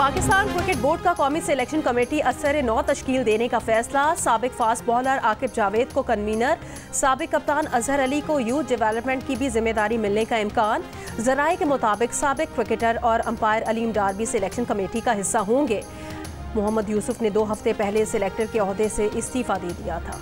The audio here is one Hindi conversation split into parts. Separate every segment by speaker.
Speaker 1: पाकिस्तान क्रिकेट बोर्ड का कौमी सिलेक्शन कमेटी असर 9 तश्कील देने का फैसला। साबिक फास्ट बॉलर आकिब जावेद को कन्वीनर, साबिक कप्तान अजहर अली को यूथ डेवलपमेंट की भी जिम्मेदारी मिलने का इम्कान। जराए के मुताबिक साबिक क्रिकेटर और अंपायर अलीम डार भी सिलेक्शन कमेटी का हिस्सा होंगे। मोहम्मद यूसुफ ने 2 हफ्ते पहले सिलेक्टर के ओहदे से इस्तीफा दे दिया था।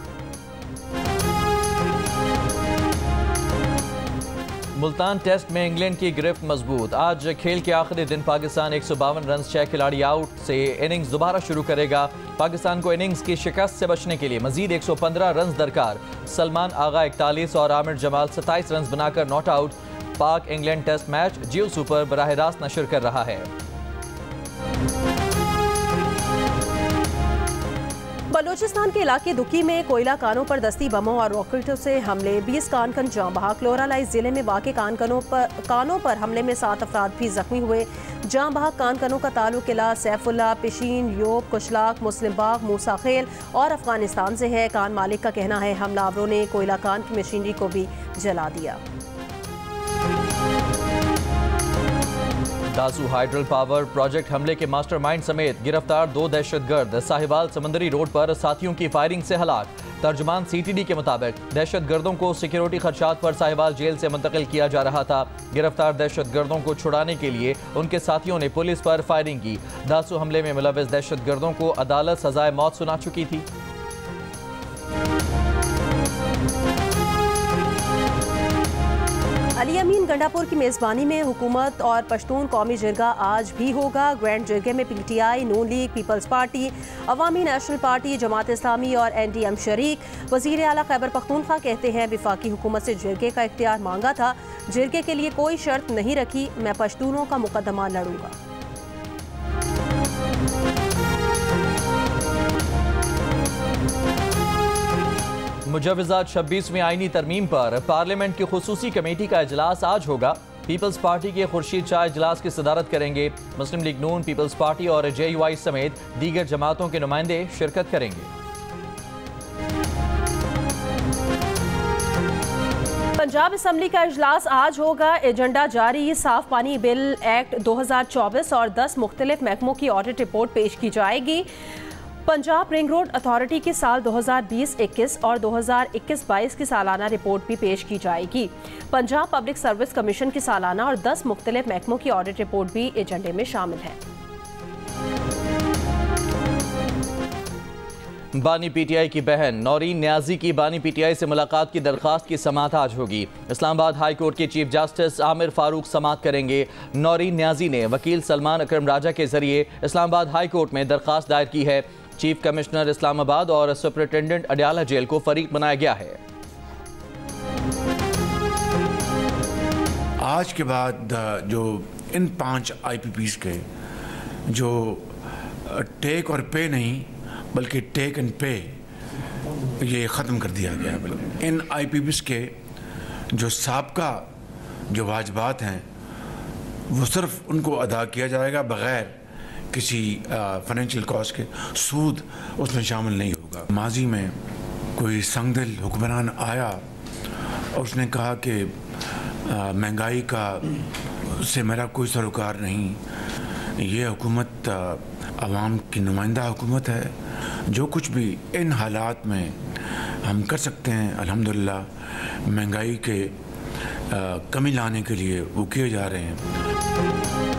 Speaker 2: मुल्तान टेस्ट में इंग्लैंड की गिरफ्त मजबूत। आज खेल के आखिरी दिन पाकिस्तान 152 रन 6 खिलाड़ी आउट से इनिंग्स दोबारा शुरू करेगा। पाकिस्तान को इनिंग्स की शिकस्त से बचने के लिए मजीद 115 रन दरकार। सलमान आगा 41 और आमिर जमाल 27 रन बनाकर नॉट आउट। पाक इंग्लैंड टेस्ट मैच जियो सुपर बराह रास्त नशर कर रहा है।
Speaker 1: बलूचिस्तान के इलाके दुकी में कोयला कानों पर दस्ती बमों और रॉकेटों से हमले, 20 कानकन जाँ बहक। लोरालाई जिले में वाक़ कानों पर हमले में 7 अफराद भी जख्मी हुए। जाँ बहक कानकनों का ताल्लुक किला सैफुल्ला, पिशीन, योब, कुशलाक, मुस्लिम बाग, मूसा खेल और अफगानिस्तान से है। कान मालिक का कहना है हमलावरों ने कोयला कान की मशीनरी को भी जला दिया।
Speaker 2: दासू हाइड्रल पावर प्रोजेक्ट हमले के मास्टरमाइंड समेत गिरफ्तार 2 दहशतगर्द। साहिवाल समंदरी रोड पर साथियों की फायरिंग से हलाक। तर्जुमान सीटीडी के मुताबिक दहशतगर्दों को सिक्योरिटी खदशात पर साहिवाल जेल से मुंतकिल किया जा रहा था। गिरफ्तार दहशतगर्दों को छुड़ाने के लिए उनके साथियों ने पुलिस पर फायरिंग की। दासू हमले में मुलव्विस दहशतगर्दों को अदालत सजाए मौत सुना चुकी थी।
Speaker 1: अली अमीन गंडापुर की मेज़बानी में हुकूमत और पश्तून कौमी जिरगा आज भी होगा। ग्रैंड जिरगे में पीटीआई, नून लीग, पीपल्स पार्टी, अवामी नेशनल पार्टी, जमात इस्लामी और एनडीएम शरीक। वज़ीर आला खैबर पख्तूनख्वा कहते हैं वफाकी हुकूमत से जिरगे का इख्तियार मांगा था, जिरगे के लिए कोई शर्त नहीं रखी, मैं पश्तूनों का मुकदमा लड़ूंगा।
Speaker 2: मुजव्वज़ात 26वीं आईनी तरमीम पर पार्लियामेंट की खुसूसी कमेटी का इजलास आज होगा। पीपल्स पार्टी के खुर्शीद शाह इजलास की सदारत करेंगे। मुस्लिम लीग नून, पीपल्स पार्टी और जेयूआई समेत दीगर जमातों के नुमाइंदे शिरकत करेंगे।
Speaker 1: पंजाब असम्बली का इजलास आज होगा। एजेंडा जारी, साफ पानी बिल एक्ट 2024 और 10 मुख्तलिफ महकमों की ऑडिट रिपोर्ट पेश की जाएगी। पंजाब रिंग रोड अथॉरिटी की साल 2020-21 और 2021-22 की सालाना रिपोर्ट भी पेश की जाएगी। पंजाब पब्लिक सर्विस कमीशन की सालाना और 10 मुख्तलिफ महकमों की ऑडिट रिपोर्ट भी एजेंडे में शामिल है।
Speaker 2: बानी पीटीआई की बहन नौरीन न्याजी की बानी पीटीआई से मुलाकात की दरख्वास्त की समाअत आज होगी। इस्लामाबाद हाई कोर्ट के चीफ जस्टिस आमिर फारूक समाअत करेंगे। नौरीन न्याजी ने वकील सलमान अकरम राजा के जरिए इस्लामाबाद हाई कोर्ट में दरख्वास्त दायर की है। चीफ कमिश्नर इस्लामाबाद और सुपरिटेंडेंट अडियाला जेल को फरीक बनाया गया है।
Speaker 3: आज के बाद जो इन 5 IPPs के जो टेक और पे नहीं बल्कि टेक एंड पे ये ख़त्म कर दिया गया है। इन IPPs के जो साबका जो वाजबात हैं वो सिर्फ उनको अदा किया जाएगा बग़ैर किसी फाइनेंशियल कॉस्ट के। सूद उसमें शामिल नहीं होगा। माजी में कोई संगदिल हुक्मरान आया और उसने कहा कि महंगाई का से मेरा कोई सरोकार नहीं। ये हुकूमत आवाम की नुमाइंदा हुकूमत है। जो कुछ भी इन हालात में हम कर सकते हैं अल्हम्दुलिल्लाह महंगाई के कमी लाने के लिए वो किए जा रहे हैं।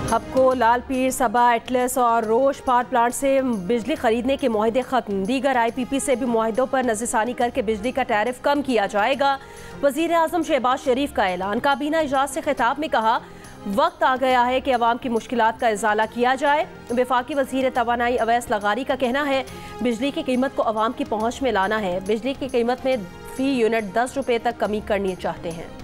Speaker 1: हबको, लाल पीर, सबा, एटलस और रोश पावर प्लांट से बिजली खरीदने के मुआहदे खत्म। दीगर IPP से भी मुआहदों पर नज़रसानी करके बिजली का टैरिफ कम किया जाएगा। वज़ीर आज़म शहबाज शरीफ का ऐलान। काबीना इजलास से खिताब में कहा वक्त आ गया है कि अवाम की मुश्किलात का इजाला किया जाए। वफाकी वज़ीर तवानाई अवैस लगारी का कहना है बिजली की कीमत को अवाम की पहुँच में लाना है। बिजली की कीमत में फी यूनिट 10 रुपये तक कमी करनी चाहते हैं।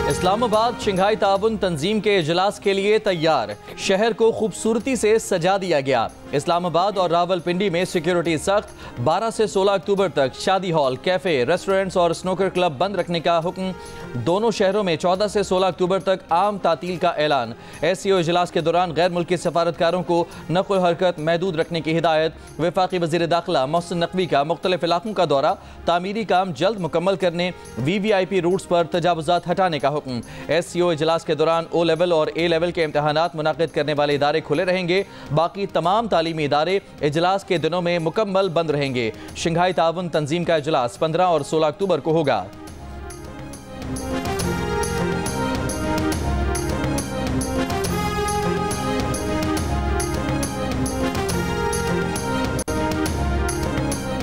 Speaker 2: इस्लामाबाद शंघाई ताउन तंजीम के इजलास के लिए तैयार। शहर को खूबसूरती से सजा दिया गया। इस्लामाबाद और रावलपिंडी में सिक्योरिटी सख्त। 12 से 16 अक्टूबर तक शादी हॉल, कैफे, रेस्टोरेंट्स और स्नूकर क्लब बंद रखने का हुक्म। दोनों शहरों में 14 से 16 अक्टूबर तक आम तातील का ऐलान। SCO इजलास के दौरान गैर मुल्की सफारतकारों को नक़्ल हरकत महदूद रखने की हिदायत। वफाकी वज़ीर दाखिला मोहसिन नकवी का मुख्तलिफ इलाकों का दौरा, तामीरी काम जल्द मुकम्मल करने, VVIP रूट्स पर तजावुज़ात हटाने का हुक्म। SCO इजलास के दौरान O लेवल और A लेवल के इम्तहानात मुनाकिद करने वाले इदारे खुले रहेंगे। बाकी तमाम तालीमी इदारे इजलास के दिनों में मुकम्मल बंद रहेंगे। शंघाई ताउन तंजीम का इजलास 15 और 16 अक्टूबर को होगा।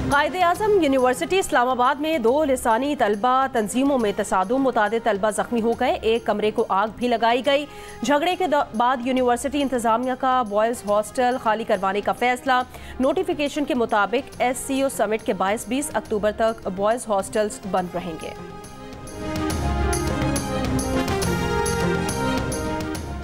Speaker 1: कायद-ए-आज़म यूनिवर्सिटी इस्लामाबाद में 2 लिसानी तलबा तंजीमों में तसादुम, मुतादिद तलबा जख्मी हो गए। एक कमरे को आग भी लगाई गई। झगड़े के बाद यूनिवर्सिटी इंतजामिया का बॉयज़ हॉस्टल खाली करवाने का फैसला। नोटिफिकेशन के मुताबिक SCO समिट के 22-20 अक्टूबर तक बॉयज़ हॉस्टल्स बंद रहेंगे।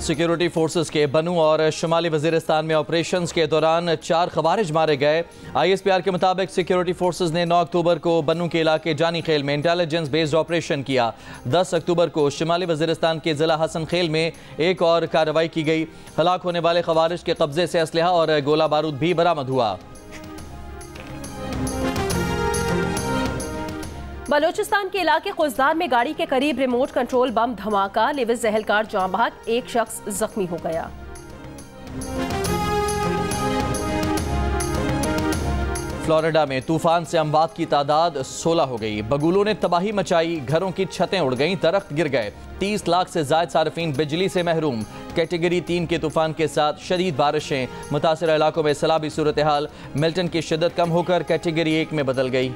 Speaker 2: सिक्योरिटी फोर्सेस के बनू और शुमाली वजीरिस्तान में ऑपरेशंस के दौरान 4 खवारिज मारे गए। ISPR के मुताबिक सिक्योरिटी फोर्सेस ने 9 अक्टूबर को बनू के इलाके जानी खेल में इंटेलिजेंस बेस्ड ऑपरेशन किया। 10 अक्टूबर को शुमाली वजीरिस्तान के जिला हसन खेल में एक और कार्रवाई की गई। हलाक होने वाले खवारिज के कब्जे से असलहा और गोला बारूद भी बरामद हुआ।
Speaker 1: बलोचिस्तान के इलाके खुजदार में गाड़ी के करीब रिमोट कंट्रोल बम धमाका, लिविस जहलकार जाम बहक, एक शख्स जख्मी हो गया।
Speaker 2: फ्लोरिडा में तूफान से अमवात की तादाद 16 हो गई। बगुलों ने तबाही मचाई, घरों की छतें उड़ गईं, दरख्त गिर गए। 30 लाख से ज्यादा सार्फिन बिजली से महरूम। कैटेगरी 3 के तूफान के साथ शदीद बारिशें, मुतासर इलाकों में सैलाबी सूरत हाल। मिल्टन की शिद्दत कम होकर कैटेगरी 1 में बदल गई।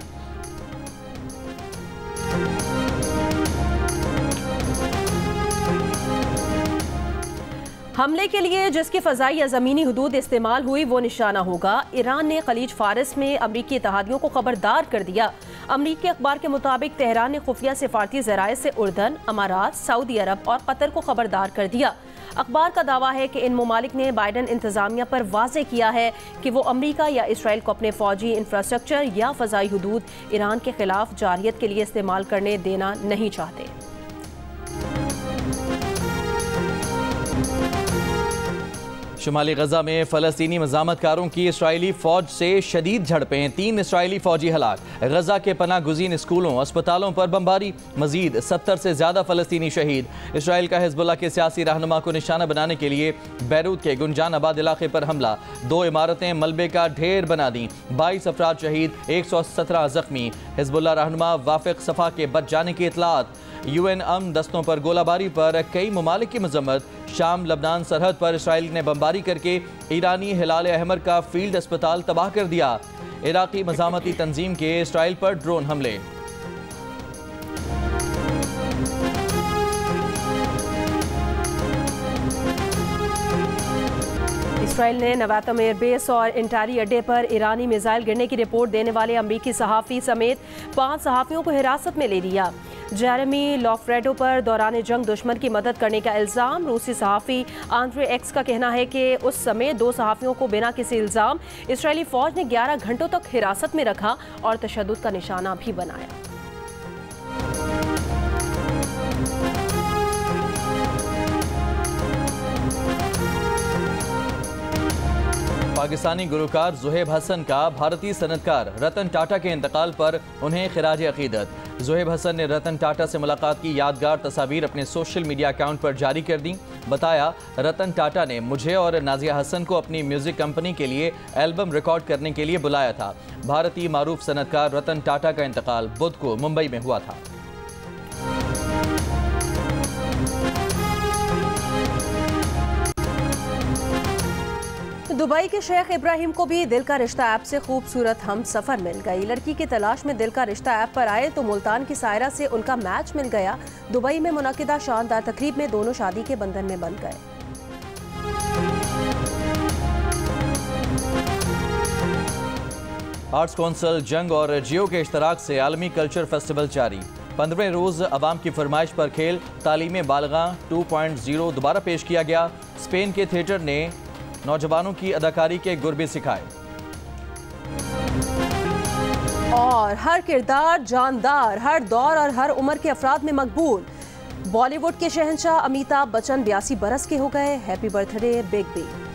Speaker 1: हमले के लिए जिसकी फ़ज़ाई या ज़मीनी हदूद इस्तेमाल हुई वो निशाना होगा। ईरान ने खलीज फारिस में अमरीकी इत्तेहादियों को खबरदार कर दिया। अमरीकी अखबार के मुताबिक तेहरान ने खुफिया सिफारती ज़राए से उर्दन, अमारात, सऊदी अरब और कतर को खबरदार कर दिया। अखबार का दावा है कि इन ममालिक ने बाइडन इंतज़ामिया पर वाज़े किया है कि वो अमरीका या इसराइल को अपने फ़ौजी इंफ्रास्ट्रक्चर या फ़ज़ाई हदूद ईरान के खिलाफ जारियत के लिए इस्तेमाल करने देना नहीं चाहते।
Speaker 2: शुमाली गजा में फ़लस्तीनी मज़ामतकारों की इसराइली फ़ौज से शदीद झड़पें, 3 इसराइली फ़ौजी हलाक। गजा के पनाह गुज़ीन स्कूलों, अस्पतालों पर बमबारी, मज़ीद 70 से ज़्यादा फ़लस्तीनी शहीद। इसराइल का हिज़्बुल्लाह के सियासी रहनुमा को निशाना बनाने के लिए बैरूत के गुंजान आबाद इलाके पर हमला। 2 इमारतें मलबे का ढेर बना दी। 22 अफराद शहीद, 117 जख्मी। हिज़्बुल्लाह रहनुमा वाफ़िक सफ़ा के बच जाने की इतलात। UN अमन दस्तों पर गोलाबारी पर कई ममालिक की मजम्मत। शाम लबनान सरहद पर इसराइल ने बमबारी करके ईरानी हिलाल अहमर का फील्ड अस्पताल तबाह कर दिया। इराकी मज़ामती तंजीम के इसराइल पर ड्रोन हमले।
Speaker 1: इसराइल ने नवातम एयरबेस और इंटारी अड्डे पर ईरानी मिसाइल गिरने की रिपोर्ट देने वाले अमरीकी सहाफ़ी समेत 5 सहाफ़ियों को हिरासत में ले लिया। जेरेमी लॉफ्रेडो पर दौरान जंग दुश्मन की मदद करने का इल्ज़ाम। रूसी सहाफ़ी आंद्रे एक्स का कहना है कि उस समय 2 सहाफ़ियों को बिना किसी इल्ज़ाम इसराइली फ़ौज ने 11 घंटों तक हिरासत में रखा और तशद्दुद का निशाना भी बनाया।
Speaker 2: पाकिस्तानी गुलकार ज़ुहैब हसन का भारतीय सनतकार रतन टाटा के इंतकाल पर उन्हें खिराज अकीदत। ज़ुहैब हसन ने रतन टाटा से मुलाकात की यादगार तस्वीर अपने सोशल मीडिया अकाउंट पर जारी कर दी। बताया, रतन टाटा ने मुझे और नाजिया हसन को अपनी म्यूज़िक कंपनी के लिए एल्बम रिकॉर्ड करने के लिए बुलाया था। भारतीय मारूफ सनतकार रतन टाटा का इंतकाल बुध को मुंबई में हुआ था।
Speaker 1: दुबई के शेख इब्राहिम को भी दिल का रिश्ता ऐप से खूबसूरत हम सफ़र मिल गई। लड़की की तलाश में दिल का रिश्ता ऐप पर आए तो मुल्तान की सायरा से उनका मैच मिल गया। दुबई में मुनक़िदा शानदार तकरीब में दोनों शादी के बंधन में बंध गए।
Speaker 2: आर्ट्स कौंसिल जंग और जियो के इश्तराक से आलमी कल्चर फेस्टिवल जारी। 15वें रोज़ अवाम की फरमाइश पर खेल तालीम बालगा 2.0 दोबारा पेश किया गया। स्पेन के थिएटर ने नौजवानों की अदाकारी के गुर भी सिखाए।
Speaker 1: और हर किरदार जानदार, हर दौर और हर उम्र के अफराद में मकबूल। बॉलीवुड के शहंशाह अमिताभ बच्चन 82 बरस के हो गए। Happy birthday big B.